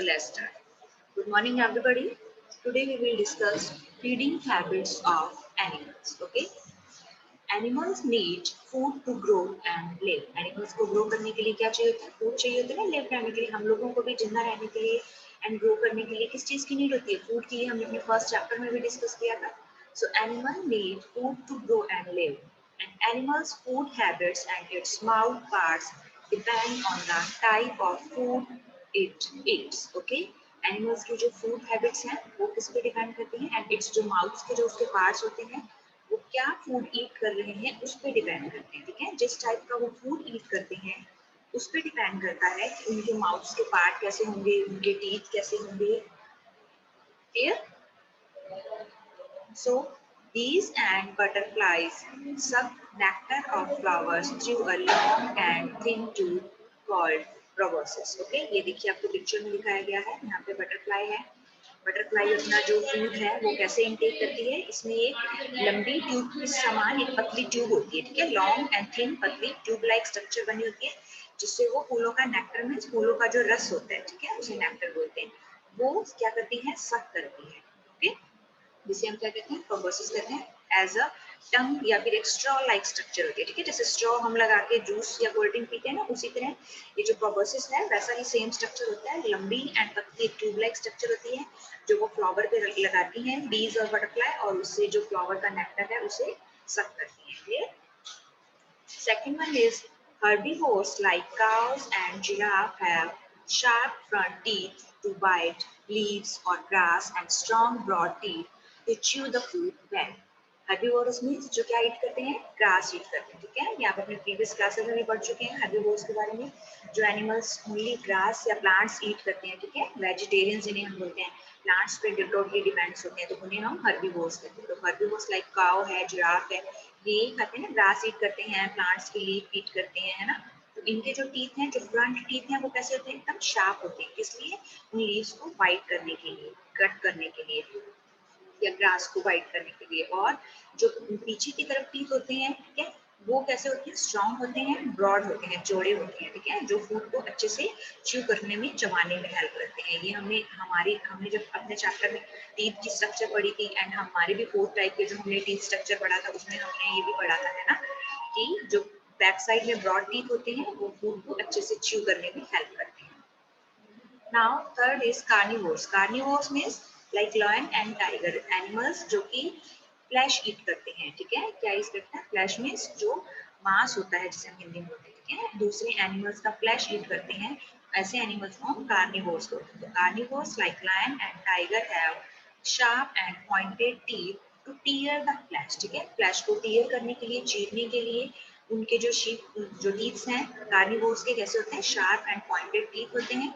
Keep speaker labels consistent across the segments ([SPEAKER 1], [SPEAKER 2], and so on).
[SPEAKER 1] So let's start. Good morning, everybody. Today we will discuss feeding habits of animals. Okay. Animals need food to grow and live. Animals को grow करने के लिए क्या चाहिए होता है? Food चाहिए होता है ना live रहने के लिए. हम लोगों को भी जिंदा रहने के लिए and grow करने के लिए किस चीज की need होती है? Food की. हमने अपने first chapter में भी discuss किया था. So animal need food to grow and live. And animals' food habits and its mouth parts depend on the type of food it eats. Okay. Animals की जो फूड हैबिट्स हैं वो किस पे डिपेंड करती हैं एंड इट्स जो mouth के जो उसके पार्ट्स होते हैं वो क्या फूड ईट कर रहे हैं उस पे डिपेंड करते हैं. ठीक है, जिस टाइप का वो फूड ईट करते हैं उस पे डिपेंड करता है कि उनके माउथ के पार्ट कैसे होंगे, उनके टीथ कैसे होंगे. Clear? So bees and butterflies suck nectar of flowers through a long and thin tube called proboscis. Okay, ये देखिए आपको पिक्चर में दिखाया गया है. यहाँ पे बटरफ्लाई है. बटरफ्लाई अपना जो फूड है वो कैसे इंटेक करती है. इसमें एक लंबी ट्यूब के समान एक पतली ट्यूब होती है. ठीक है, लॉन्ग एंड थिन पतली ट्यूब लाइक स्ट्रक्चर बनी होती है जिससे वो फूलों का नेक्टर में फूलों का जो रस होता है, ठीक है, उसे नेक्टर बोलते हैं, वो क्या करती है, सक करती है. ओके, जिसे हम क्या कहते हैं, प्रोबोसिस कहते हैं. एज अ टंग या फिर एक स्ट्रॉ लाइक स्ट्रक्चर होती है. ठीक है, जैसे स्ट्रॉ हम लगा के जूस या कोल्ड ड्रिंक पीते हैं ना, उसी तरह ये जो प्रोबोसिस है वैसा ही सेम स्ट्रक्चर होता है. लंबी एंड पतली ट्यूब लाइक स्ट्रक्चर होती है जो वो फ्लावर पे लगाती हैं बीज और बटरफ्लाई, और उससे जो फ्लावर का नेक्टर है उसे सक करती है. Clear? Second one is herbivores like cows and giraffe have sharp front teeth to bite leaves or grass and strong broad teeth to chew the food well. Herbivores means जो क्या ईट करते हैं, ग्रास ईट करते हैं. ठीक है, ये आप अपने प्रीवियस क्लासेस में भी पढ़ चुके हैं herbivores के बारे में. जो एनिमल्स ओनली ग्रास या प्लांट्स ईट करते हैं, ठीक है, वेजिटेरियंस जिन्हें हम बोलते हैं, प्लांट्स पे टोटली डिपेंड्स होते हैं, तो उन्हें हम herbivores कहते हैं. तो herbivores लाइक काउ है, जिराफ है, ये खाते हैं ना, ग्रास ईट करते हैं, प्लांट्स की लीफ ईट करते हैं, है ना. तो इनके जो टीथ हैं, जो फ्रंट टीथ हैं, वो कैसे होते हैं, एकदम शार्प होते हैं. इसलिए उन लीव्स को बाइट करने के लिए, कट करने के लिए या ग्रास को बाइट करने के लिए. और जो पीछे की तरफ टीथ होते हैं, ठीक है, वो कैसे होते हैं, स्ट्रॉन्ग होते हैं, ब्रॉड होते हैं, चौड़े होते हैं. ठीक है, जो फूड को अच्छे से च्यू करने में, चबाने में हेल्प करते हैं. ये हमने जब अपने चैप्टर में टीथ की स्ट्रक्चर पढ़ी थी एंड हमारे भी 4 टाइप के जो हमने टीथ स्ट्रक्चर पढ़ा था उसमें हमने ये भी पढ़ा था, है ना, कि जो बैक साइड में ब्रॉड टीथ होते हैं वो फूड को अच्छे से च्यू करने में हेल्प करते हैं. Now third is carnivores. Carnivores means like lion and tiger, animals जो कि फ्लैश ईट करते हैं. ठीक है, क्या ईट करते हैं, फ्लैश मीन्स जो मांस होता है जिसे हम हिंदी में बोलते हैं. ठीक है, दूसरे एनिमल्स का फ्लैश ईट करते हैं, ऐसे एनिमल्स को हम कार्निवोर्स बोलते हैं. Carnivores like lion and tiger have sharp and pointed teeth to tear the flesh. ठीक है, फ्लैश को टीयर करने के लिए, चीरने के लिए उनके जो टीथ्स हैं कार्निवोर्स के कैसे होते हैं, शार्प एंड पॉइंटेड टीथ होते हैं.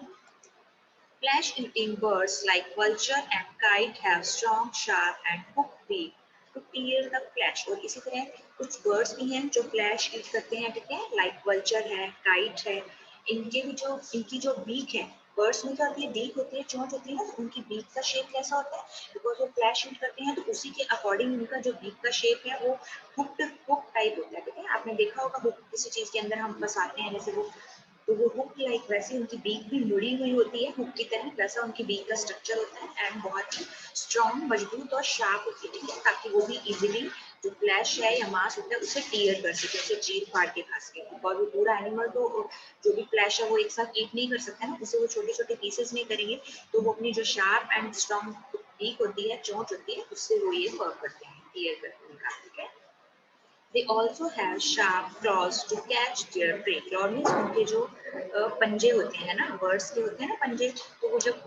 [SPEAKER 1] Flesh-eating birds like vulture and kite have strong, sharp and hooked beak to tear the flesh. और इसी तरह कुछ birds भी हैं जो flesh eat करते हैं. ठीक है, like vulture है, kite है. इनकी जो beak है, birds में क्या होती है, beak होती है, चोंच होती है ना, तो उनकी beak का shape कैसा होता है, because वो flesh eat करते हैं तो उसी के according उनका जो beak का shape है वो hook type होता है. ठीक है, आपने देखा होगा hook किसी चीज के अंदर हम फंसाते हैं जैसे वो, तो वो हुक लाइक वैसे उनकी बीक भी मुड़ी हुई होती है हुक की तरह, वैसा उनकी बीक का स्ट्रक्चर होता है एंड बहुत ही स्ट्रॉन्ग, मजबूत और शार्प होती है. ठीक है, ताकि वो भी इजीली जो फ्लैश है या मांस होता है उसे टीयर कर सके, उसे चीर फाड़ के खा सके. और वो पूरा एनिमल तो जो भी फ्लैश है वो एक साथ ईट नहीं कर सकता ना, उसे वो छोटे छोटे पीसेस में करेंगे, तो वो अपनी जो शार्प एंड स्ट्रॉन्ग बीक होती है, चोंच होती है, उससे वो ये वर्क करते हैं, टीयर करते हैं. ठीक है, They also have sharp claws to catch their prey. Claw means उनके जो पंजे होते हैं ना, birds के होते हैं ना पंजे, तो वो जब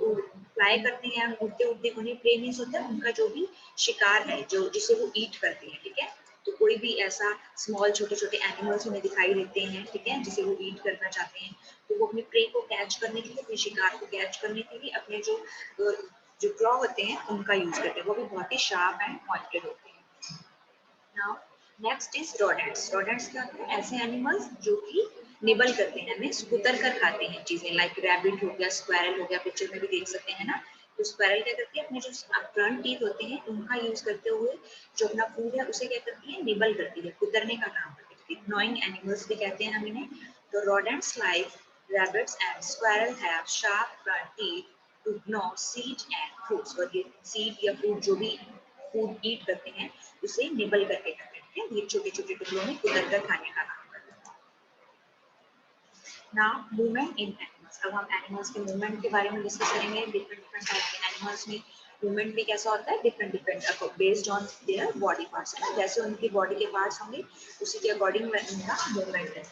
[SPEAKER 1] फ्लाई करते हैं, उड़ते उड़ते उन्हें prey means होता है उनका जो भी शिकार है, जो जिसे वो ईट करते हैं. ठीक है, तो कोई भी ऐसा स्मॉल छोटे छोटे एनिमल्स उन्हें दिखाई देते हैं, ठीक है, जिसे वो ईट करना चाहते हैं, तो वो अपने प्रे को कैच करने के लिए, अपने शिकार को कैच करने के लिए अपने जो क्लॉ होते हैं उनका यूज करते हैं. वो भी बहुत ही शार्प एंड पॉइंटेड होते हैं. Now next is rodents. Rodents क्या होते हैं, ऐसे एनिमल्स जो कि निबल करते हैं, मीन्स कुतर कर खाते हैं चीजें, लाइक रैबिट हो गया, स्क्वायरल हो गया, पिक्चर में भी देख सकते हैं ना. तो स्क्वायरल क्या करती है, अपने जो फ्रंट टीथ होते हैं उनका यूज करते हुए जो अपना फूड है उसे क्या करती है, निबल करती है, कुतरने का काम करती है. नॉइंग एनिमल्स भी कहते हैं हम इन्हें. तो rodents like rabbits and squirrel have sharp front teeth to gnaw seed and fruits, और ये सीड या फ्रूट जो भी फूड ईट करते हैं उसे निबल करके खाते हैं, ठीक है, ये छोटे छोटे टुकड़ों में कुतर कर खाने का काम करते हैं। नाउ मूवमेंट इन एनिमल्स, अब हम एनिमल्स के मूवमेंट के बारे में डिस्कस करेंगे। डिफरेंट डिफरेंट टाइप के एनिमल्स में मूवमेंट भी कैसा होता है, different different based on their body parts, है ना, जैसे उनकी बॉडी के पार्ट्स होंगे उसी के अकॉर्डिंग उनका मूवमेंट है।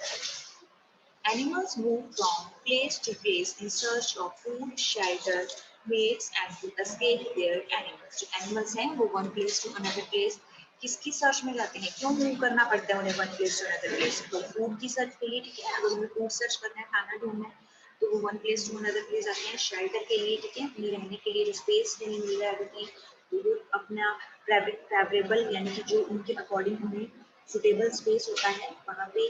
[SPEAKER 1] Animals move from place to place in search of food, shelter, mates, and to escape their animals. जो animals हैं वो one place to another place किसकी सर्च में जाते हैं, क्यों मूव करना पड़ता है उन्हें one place to another place? तो फूड की सर्च के लिए, ठीक है, अगर उन्हें फूड सर्च करना है, खाना ढूंढना है, तो वो one place to another place आते हैं। शेल्टर के लिए, ठीक है, अपने रहने के लिए जो स्पेस नहीं मिल रहा है अभी, तो वो अपना फेवरेबल यानी कि जो उनके अकॉर्डिंग उन्हें सुटेबल स्पेस होता है वहाँ पे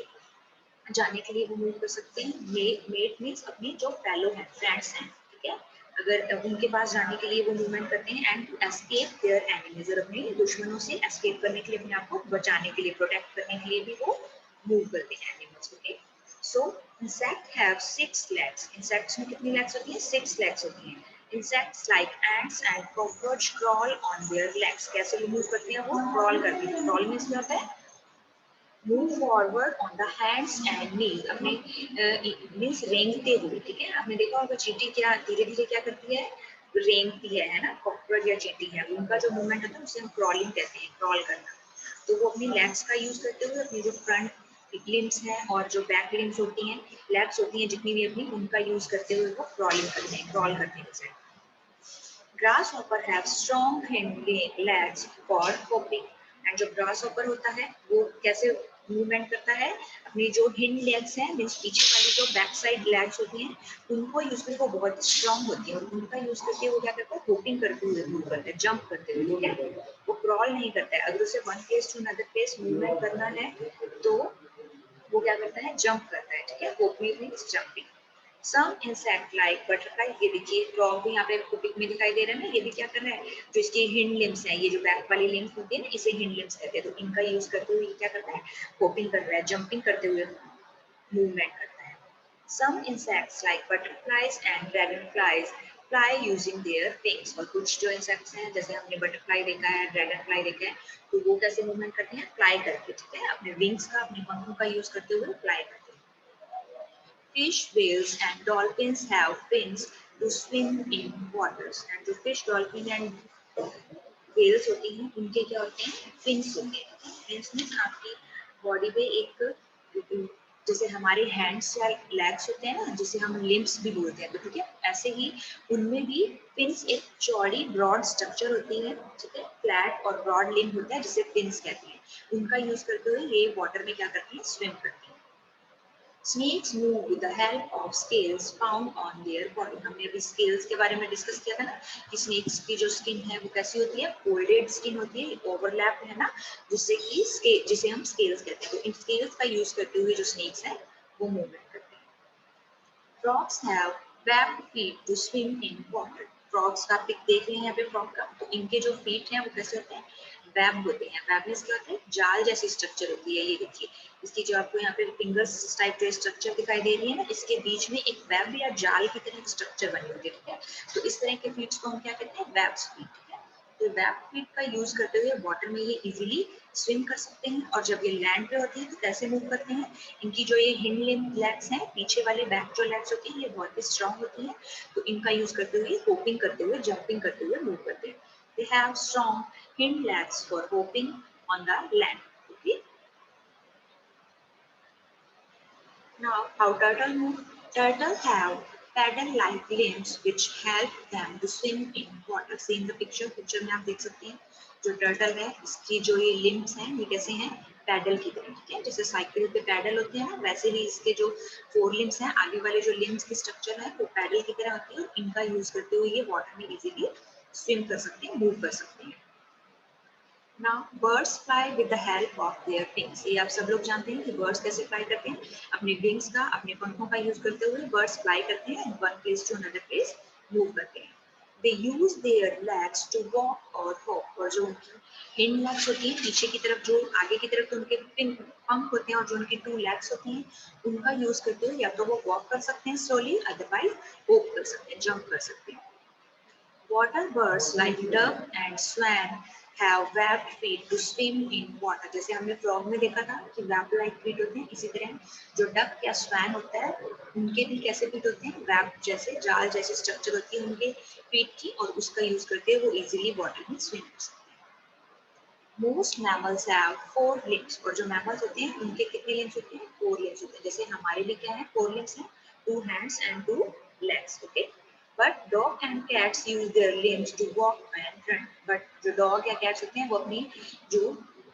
[SPEAKER 1] जाने के लिए वो मूव कर सकते हैं। मेट मीन्स अपनी जो फेलो हैं, फ्रेंड्स हैं, ठीक है, अगर उनके पास जाने के लिए वो मूवमेंट करते हैं। And to escape their enemies, और अपने दुश्मनों से एस्केप करने के लिए, अपने आप को बचाने के लिए, प्रोटेक्ट करने के लिए भी वो मूव करते हैं animals, okay. So insect have 6 legs, insects में कितनी लेग्स होती हैं, 6 लेग्स होती हैं। Insects like ants and cockroach crawl on their legs, कैसे मूव करते हैं वो, क्रॉल करते हैं। क्रॉल मीन्स क्या होता है, move forward on the hands and knees, अपने मीन्स रेंगते हुए, ठीक है, आपने देखा होगा चींटी क्या धीरे धीरे क्या करती है, रेंगती है ना, कॉकरोच या चींटी है, उनका जो मूवमेंट होता है उसे हम क्रॉलिंग कहते हैं, क्रॉल करना। तो वो अपनी लेग्स का यूज करते हुए अपनी जो फ्रंट लिम्स हैं और जो बैक लिम्स होती हैं, लेग्स होती हैं जितनी भी अपनी, उनका यूज करते हुए वो क्रॉलिंग करते हैं, क्रॉल करते हैं। Grasshopper have strong hind legs for hopping, and जो ग्रासहॉपर होता है वो कैसे मूवमेंट करता है, अपनी जो हिंड लेग्स हैं, मीन्स पीछे वाली जो बैक साइड लेग्स होती हैं, उनको यूज करके वो बहुत स्ट्रांग होती है, और उनका यूज करके वो क्या करता है, होपिंग करते हुए मूव करते हैं, जंप करते हुए, ठीक है, वो क्रॉल नहीं करता है। अगर उसे one place to another place movement करना है तो वो क्या करता है, जंप करता है, ठीक है, hopping means jumping. Some insect like butterfly, ये देखिए फ्रॉग भी यहाँ पे आपको पिक में दिखाई दे रहा है ना, ये भी क्या कर रहा है, जो इसकी हिंड लिम्स है, ये जो बैक वाली लिम्स होती है ना, इसे हिंड लिम्स कहते हैं, तो इनका यूज करते हुए ये क्या करता है, होपिंग कर रहा है, जंपिंग करते हुए मूवमेंट करता है। Some insects like butterflies and dragonflies fly using their wings, और कुछ जो इंसेक्ट्स हैं जैसे हमने बटरफ्लाई देखा है, ड्रैगन फ्लाई देखा है, तो वो कैसे मूवमेंट करते हैं, फ्लाई करके, ठीक है, अपने विंग्स का, अपने पंखों का यूज करते हुए फ्लाई करते हैं। Fish, whales, and dolphins have fins to swim in waters. And जो fish, dolphin and whales होती हैं, उनके क्या होते हैं, fins होते हैं। Fins मीन्स आपकी बॉडी पे एक, जैसे हमारे हैंड्स या लेग्स होते हैं ना, जिसे हम लिम्स भी बोलते हैं, तो ठीक है, ऐसे ही उनमें भी फिन्स एक चौड़ी ब्रॉड स्ट्रक्चर होती है, ठीक है, फ्लैट और ब्रॉड लिम्ब होता है जिसे फिन्स कहते हैं। उनका यूज करते हुए ये वाटर में क्या करती है, स्विम करती है। Snakes move with the help of scales found on their body. हमने अभी scales के बारे में डिस्कस किया था ना, कि snakes की जो स्किन है वो कैसी होती है, फोल्डेड स्किन होती है, ओवरलैप है ना, जिससे कि जिसे हम scales कहते हैं। तो इन scales का यूज करते हुए जो snakes हैं वो मूवमेंट करते हैं। Frogs have webbed feet to swim in water. Frogs का पिक देख रहे हैं यहाँ पे frog का, तो इनके जो feet हैं वो कैसे होते हैं, वेब होते हैं। वेब मींस क्या होता है, जाल जैसी स्ट्रक्चर होती है, ये देखिए, इसकी जो आपको यहाँ पे फिंगर्स टाइप के स्ट्रक्चर दिखाई दे रही है ना, इसके बीच में एक वेब या जाल की तरह स्ट्रक्चर बनी होती है, ठीक है, तो इस तरह के फीट्स को हम क्या कहते हैं, वेब फीट, ठीक है। तो वेब फीट का यूज करते हुए वाटर में ये इजीली स्विम कर सकते हैं, और जब ये लैंड पे होती है तो कैसे मूव करते हैं, इनकी जो ये हिंड लेग्स हैं, पीछे वाले बैक जो लेग्स होती हैं, ये बहुत ही स्ट्रांग होती हैं, तो इनका यूज करते हुए होपिंग करते हुए, जंपिंग करते हुए मूव करते हैं। They have strong hind legs for hopping on the land. Okay. Now, how turtle move? Turtles have paddle-like limbs which help them to swim in water. See in the picture. Picture में आप देख सकते हैं जो turtle है, इसकी जो ये limbs हैं, ये कैसे हैं? पैडल की तरह, ठीक है, जैसे साइकिल पे पैडल होते हैं ना, वैसे ही इसके जो 4 लिम्स हैं, आगे वाले जो लिम्स की स्ट्रक्चर है वो पैडल की तरह होती है, और इनका यूज करते हुए ये वाटर में इजीली स्विम कर सकते हैं, मूव कर सकते हैं। Now birds fly with the help of their wings. ये आप सब लोग जानते हैं कि birds कैसे fly करते हैं, अपने wings का, अपने पंखों का यूज करते हुए birds fly करते हैं, one place to another place move करते हैं। They use their legs to walk or hop, और जो उनकी hind legs होती हैं, पीछे की तरफ जो आगे की तरफ तो उनके पंख होते हैं, और जो उनकी 2 legs होती हैं, उनका यूज करते हुए या तो वो walk कर सकते हैं slowly, otherwise hop कर सकते हैं, jump कर सकते हैं। Water birds like dove and swan have webbed feet to swim in water. जैसे हमने फ्रॉग में देखा था कि वेब लाइक फीट होते हैं, इसी तरह जो डक या स्वैन होता है उनके भी कैसे फीट होते हैं, वेब जैसे जाल जैसे स्ट्रक्चर होती है उनके फीट की, और उसका यूज करते हैं वो इजीली वाटर में स्विम कर सकते हैं। मोस्ट मैमल्स हैव 4 लिम्स, और जो मैमल्स होते हैं उनके कितने लिम्स होते हैं, 4 लिम्स होते हैं। जैसे हमारे भी क्या है, 4 लिम्स हैं, 2 hands and 2 legs. Okay, but dog and cats use their limbs to walk and run. But जो डॉग या कैट्स होते हैं वो अपनी जो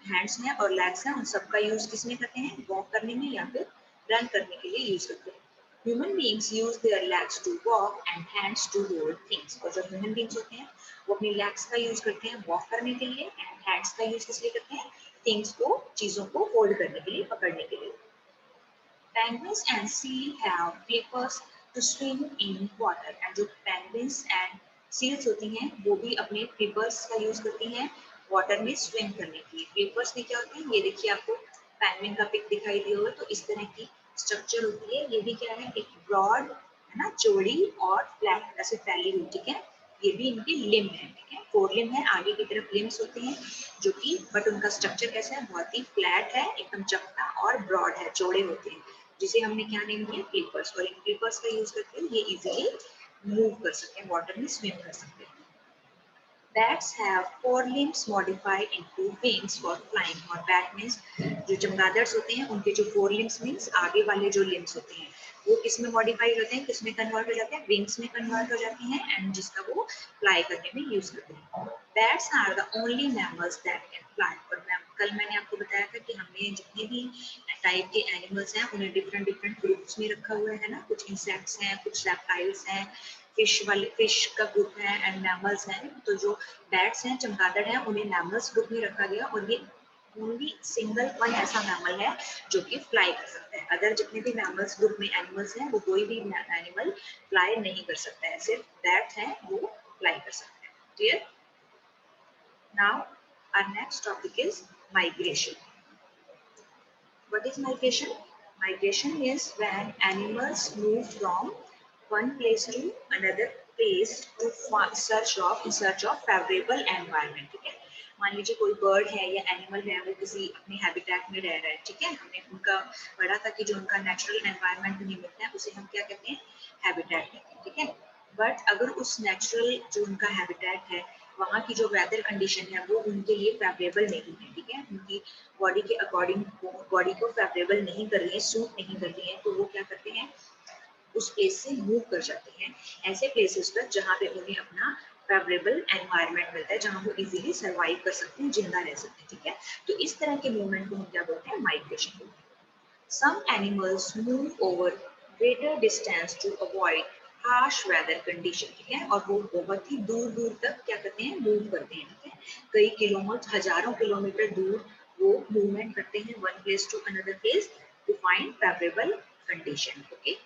[SPEAKER 1] हैंड्स हैं और लेग्स हैं उन सबका यूज किसमें करते हैं, वॉक करने में या फिर रन करने के लिए यूज करते हैं। Human beings use their legs to walk and hands to hold things, और जो ह्यूमन बींग्स होते हैं वो अपनी लेग्स का यूज करते हैं वॉक करने के लिए, एंड हैंड्स का यूज किस लिए करते हैं, थिंग्स को, चीजों को होल्ड करने के लिए, पकड़ने के लिए। Penguins and seal have flippers to swim in water, and जो penguins and seals होती हैं वो भी अपने flippers का यूज करती हैं वाटर में स्विम करने के लिए। flippers में क्या होते हैं, ये देखिए आपको penguin का पिक दिखाई दिया होगा, तो इस तरह की स्ट्रक्चर होती है। ये भी क्या है, एक ब्रॉड है ना, चौड़ी और फ्लैट ऐसे फैली हुई, ठीक है। ये भी इनके लिम्ब है, ठीक है, 4 लिम्ब है, आगे की तरफ लिम्स होते हैं जो कि, बट उनका स्ट्रक्चर कैसा है, बहुत ही फ्लैट है, एकदम चपटा और ब्रॉड है, चौड़े होते हैं, जिसे हमने क्या नेम दिया, फ्लिपर्स। और इन फ्लिपर्स का यूज करके ये इजीली मूव कर सकते हैं, वाटर में स्विम कर सकते हैं। Bats have forelimbs modified into wings for flying, और bat means जो चमगादड़ होते हैं उनके जो forelimbs means आगे वाले जो limbs होते हैं वो किसमें मॉडिफाइड होते हैं, किसमें कन्वर्ट हो जाते हैं, विंग्स में कन्वर्ट हो जाते हैं, एंड जिसका वो फ्लाई करने में यूज करते हैं। Bats are the only mammals that can fly, और कल मैंने आपको बताया था कि हमने जितने भी टाइप के एनिमल्स हैं उन्हें डिफरेंट डिफरेंट ग्रुप्स में रखा हुआ है ना, कुछ इंसेक्ट्स हैं, कुछ रेप्टाइल्स हैं, फिश का ग्रुप है, एंड मैमल्स हैं। तो जो बैट्स हैं, चमगादड़ हैं, उन्हें मैमल्स ग्रुप में रखा गया, और ये ओनली सिंगल वन ऐसा मैमल है जो कि फ्लाई कर सकता है। अदर जितने भी मैमल्स ग्रुप में एनिमल्स हैं वो कोई भी एनिमल फ्लाई नहीं कर सकता है, सिर्फ बैट है वो फ्लाई कर सकता है। Clear? Now our next topic is migration. What is migration? Migration is when animals move from one place to another place to search of favorable environment. ठीक है, मान लीजिए कोई बर्ड है या एनिमल है, वो किसी अपने हैबिटेट में रह रहा है, ठीक है, हमने उनका पढ़ा था कि जो उनका नेचुरल एनवायरनमेंट नहीं मिलता है उसे हम क्या कहते हैं, हैबिटेट कहते हैं, ठीक है। बट अगर उस नेचुरल जो उनका हैबिटेट है वहाँ की जो वेदर कंडीशन है वो उनके लिए फेवरेबल नहीं है, ठीक है, उनकी बॉडी के अकॉर्डिंग बॉडी को फेवरेबल नहीं कर रही है, सूट नहीं कर रही है, तो वो क्या करते हैं, उस प्लेस से मूव कर जाते हैं ऐसे प्लेसेस पर जहाँ पे उन्हें अपना फेवरेबल एनवायरनमेंट मिलता है, जहाँ वो इजीली सर्वाइव कर सकते हैं, जिंदा रह सकते हैं, ठीक है। तो इस तरह के मूवमेंट को हम क्या बोलते हैं, माइग्रेशन बोलते हैं। Some animals move over greater distance to avoid harsh weather condition, ठीक है, और वो बहुत ही दूर दूर तक क्या करते हैं, मूव करते हैं, ठीक है, कई किलोमीटर, हजारों किलोमीटर दूर वो मूवमेंट करते हैं one place to another place to find favourable condition. Okay,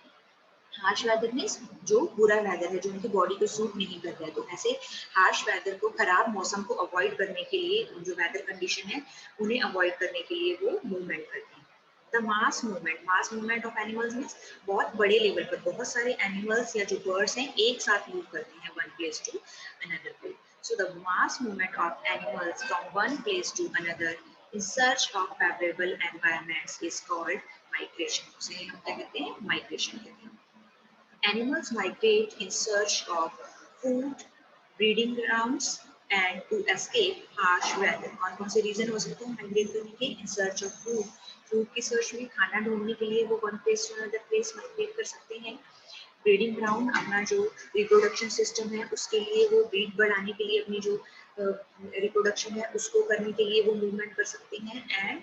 [SPEAKER 1] harsh weather means जो बुरा वेदर है, जो उनकी बॉडी को सूट नहीं कर रहा है, तो ऐसे हार्श वेदर को, खराब मौसम को अवॉइड करने के लिए, जो वेदर कंडीशन है उन्हें अवॉइड करने के लिए वो मूवमेंट करते हैं। The mass movement of animals means बहुत बड़े लेवल पर बहुत सारे एनिमल्स या जो बर्ड्स हैं एक साथ मूव करते हैं one place to another place. So the mass movement of animals from one place to another in search of favorable environments is called migration. उसे हम क्या कहते हैं, माइग्रेशन कहते हैं। Animals migrate in search of food, breeding grounds, and to escape harsh weather. कौन कौन से रीजन हो सकते हैं माइग्रेट करने के? In search of food, food की सर्च में, खाना ढूंढने के लिए वो one place to another place migrate कर सकते हैं। ब्रीडिंग ग्राउंड, अपना जो रिप्रोडक्शन सिस्टम है उसके लिए, वो ब्रीड बढ़ाने के लिए अपनी जो रिप्रोडक्शन है उसको करने के लिए वो मूवमेंट कर सकते हैं, एंड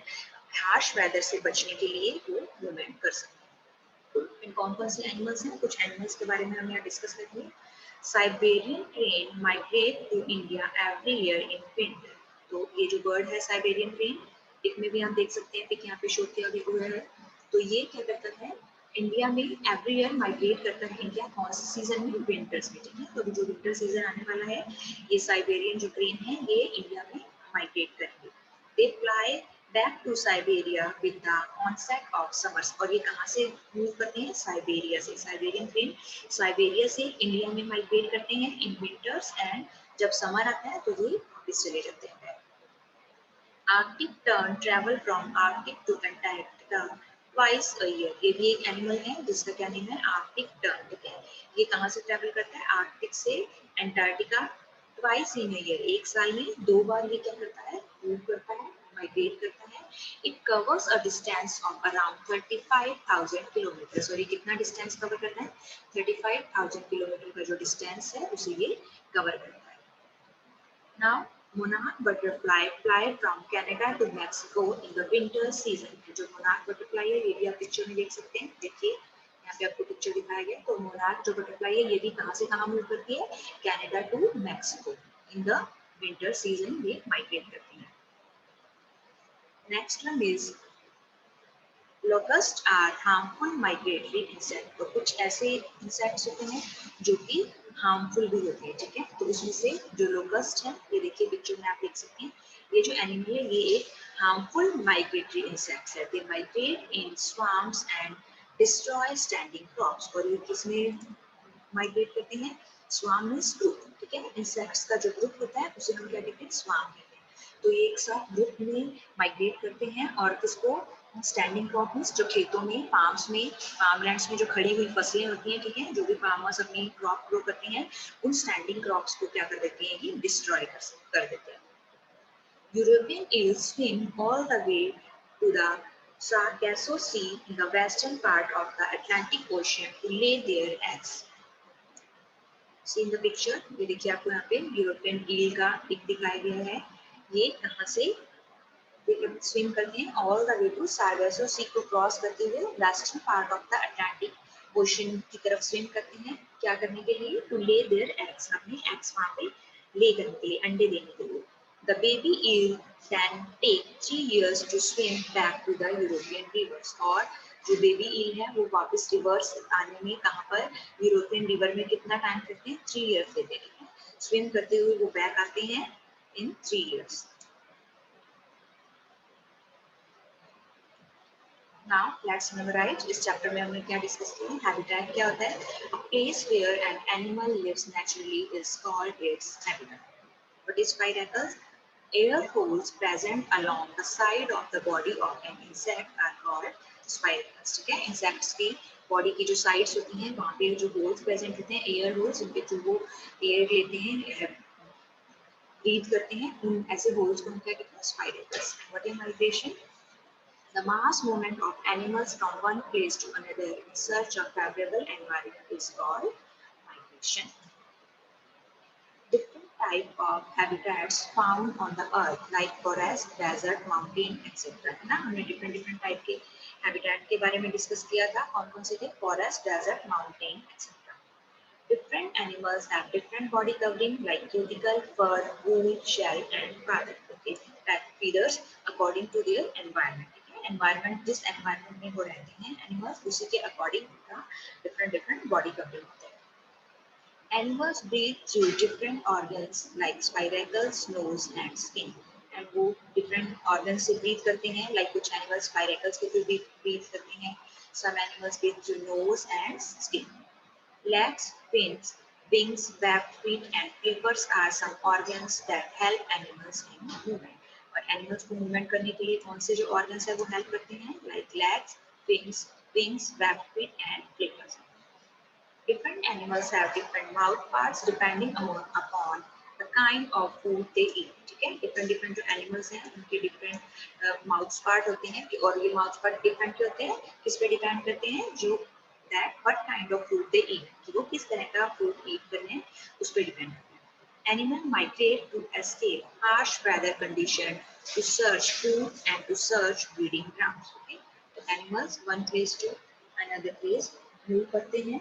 [SPEAKER 1] हार्श वेदर से बचने के लिए वो मूवमेंट कर सकते हैं। इन कौन कौन से एनिमल्स हैं, कुछ एनिमल्स के बारे में हम यहाँ डिस्कस करेंगे। Siberian crane migrate to India every year in winter. तो ये जो बर्ड है साइबेरियन क्रेन, इसमें भी हम देख सकते हैं कि यहाँ पे शो किया हुआ है। तो ये क्या करता है, इंडिया में एवरी ईयर माइग्रेट करता है। इंडिया कौन से सीजन में, विंटर्स में, ठीक है। तो अभी जो विंटर सीजन आने वाला है, ये साइबेरियन जो क्रेन है ये इंडिया में माइग्रेट करेंगे। They fly back to Siberia with the onset of summers. और ये कहाँ से मूव करते हैं? साइबेरिया से। साइबेरियन क्रेन साइबेरिया से इंडिया में माइग्रेट करते हैं इन विंटर्स, एंड जब समर आता है तो ये वापस चले जाते हैं। Arctic tern travel from Arctic to Antarctica twice a year. ये भी एक एनिमल है जिसका क्या नेम है? Arctic tern. ठीक है, ये कहाँ से ट्रेवल करता है? आर्कटिक से अंटार्कटिका ट्वाइस इन ईयर, एक साल में 2 बार ये क्या करता है? मूव करता है, माइग्रेट करता है। It covers a distance of around 35,000 kilometre. और ये कितना डिस्टेंस कवर करता है? 35,000 किलोमीटर का जो डिस्टेंस है उसे ये कवर करता है। Now, monarch butterfly fly from Canada to Mexico in the winter season. जो monarch butterfly है ये भी आप पिक्चर में देख सकते हैं। देखिए यहाँ पे आपको पिक्चर दिखाया गया। तो monarch जो butterfly है ये भी कहाँ से कहाँ मूव करती है? Canada to Mexico in the winter season ये migrate करती है। Next one is locust are harmful migratory insect. तो कुछ ऐसे इंसेक्ट्स होते हैं जो कि हार्मफुल भी होते हैं। ठीक है, तो उसमें से जो लोकस्ट है, ये देखिए पिक्चर में आप देख सकते हैं, ये जो एनिमल है ये एक हार्मफुल माइग्रेटरी इंसेक्ट्स है। They migrate in swarms and destroy standing crops. और ये किसमें माइग्रेट करते हैं? स्वाम मींस ग्रुप। ठीक है, इंसेक्ट्स का जो ग्रुप होता है उसे हम क्या कहते हैं? स्वाम कहते हैं। तो ये एक साथ ग्रुप में माइग्रेट करते हैं और किसको? स्टैंडिंग क्रॉप मींस जो खेतों में, फार्म्स में, फार्मलैंड्स में जो खड़ी हुई फसलें होती हैं, ठीक है, जो भी फार्मर्स अपनी क्रॉप ग्रो करते हैं, उन स्टैंडिंग क्रॉप्स को क्या कर देते हैं? ये डिस्ट्रॉय कर देते हैं। European eels swim all the way to the Sargasso Sea in the western part of the Atlantic Ocean to lay their eggs. See in the picture, ये देखिए आपको यहाँ पे यूरोपियन ईल का पिक दिखाया गया है। ये कहाँ से स्विम करते हैं? ऑल द वे टू सार्गासो सी को क्रॉस करते हुए western part of the Atlantic ocean की तरफ स्विम करते हैं। क्या करने के लिए? टू ले देयर एग्स, अपने एग्स वहां पे ले करने के लिए, अंडे देने के लिए। The baby eel can take 3 years to swim back to the European rivers. और जो बेबी ईल है वो वापस रिवर्स आने में कहाँ पर? यूरोपियन रिवर में कितना टाइम करते हैं? 3 years लेते हैं। स्विम करते हुए वो बैक आते हैं इन 3 years। Now let's memorize। इस चैप्टर में हमने क्या डिस्कस किया? हैबिटेट क्या होता है? A place where an animal lives naturally is called its habitat. What is spiracles? Air holes present along the side of the body of an insect are called spiracles। ठीक है, insects की body की जो sides होती हैं वहाँ पे जो होल्स प्रेजेंट होते हैं, एयर होल्स, जिनके थ्रू वो एयर लेते हैं, ब्रीथ करते हैं, उन ऐसे होल्स को हम क्या कहते हैं? Spiracles. What is migration? The mass movement of animals from one place to another in search of favorable environment is called migration. Different type of habitats found on the earth like forest, desert, mountain, etc. है ना, हमने different type के habitat के बारे में discuss किया था। कौन कौन से थे? Forest, desert, mountain, etc. Different animals have different body covering like cuticle, fur, wool, shell, and feather. Okay, that feathers according to their environment. Environment, जिस एनवायरमेंट में वो रहते हैं एनिमल्स, उसी के अकॉर्डिंग उनका डिफरेंट बॉडी कवरिंग होता है। Animals breathe through different organs like spiracles, nose and skin. And वो डिफरेंट ऑर्गन से ब्रीथ करते हैं। लाइक कुछ एनिमल्स स्पाइरेकल्स के थ्रू ब्रीथ करते हैं, some animals breathe through nose and skin. Legs, fins, wings, webbed feet and flippers are some organs that help animals in movement। और animals को movement करने के लिए कौन से जो ऑर्गन्स है वो हेल्प करते हैं? Like legs, fins, wings, web feet and flippers. Different animals have different mouth parts depending upon the kind of food they eat। ठीक है, different जो एनिमल्स हैं उनके different माउथ पार्ट होते हैं, और ये माउथ पार्ट डिफरेंट होते हैं, किस पे डिपेंड करते हैं? जो that what kind of food they eat, कि वो किस तरह का फूड ईट करने हैं उस पे डिपेंड करते हैं। Animals migrate to escape harsh weather condition, to search food and to search breeding grounds। Okay? तो animals one place to another place move करते हैं,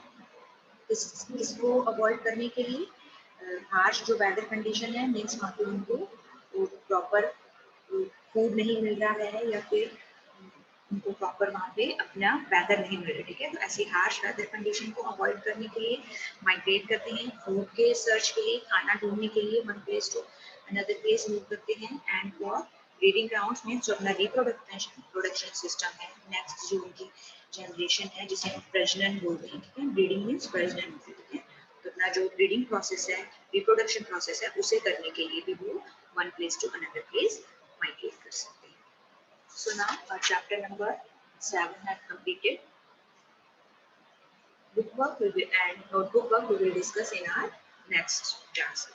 [SPEAKER 1] किसको अवॉइड करने के लिए? हार्श जो वेदर कंडीशन है, मीन्स वहाँ पे उनको प्रॉपर फूड नहीं मिल रहा है या फिर उनको प्रॉपर वहाँ पे अपना वेदर नहीं मिल रहा। ठीक है, तो ऐसी हार्श वेदर कंडीशन को अवॉइड करने के लिए माइग्रेट करते हैं, फूड के सर्च के लिए, खाना ढूंढने के लिए one place to another place move करते हैं। एंड फॉर ब्रीडिंग ग्राउंड्स में जो अपना प्रोडक्शन सिस्टम है, नेक्स्ट जो उनकी जनरेशन है जिसे हम प्रजनन बोलते हैं, ठीक है, ब्रीडिंग मीन्स प्रजनन होती है, तो अपना जो ब्रीडिंग प्रोसेस है, रिप्रोडक्शन प्रोसेस है, उसे करने के लिए भी वो one place to another place migrate कर सकते हैं. So now our chapter number 7 has completed. Book work will be and notebook work we will discuss in our next class.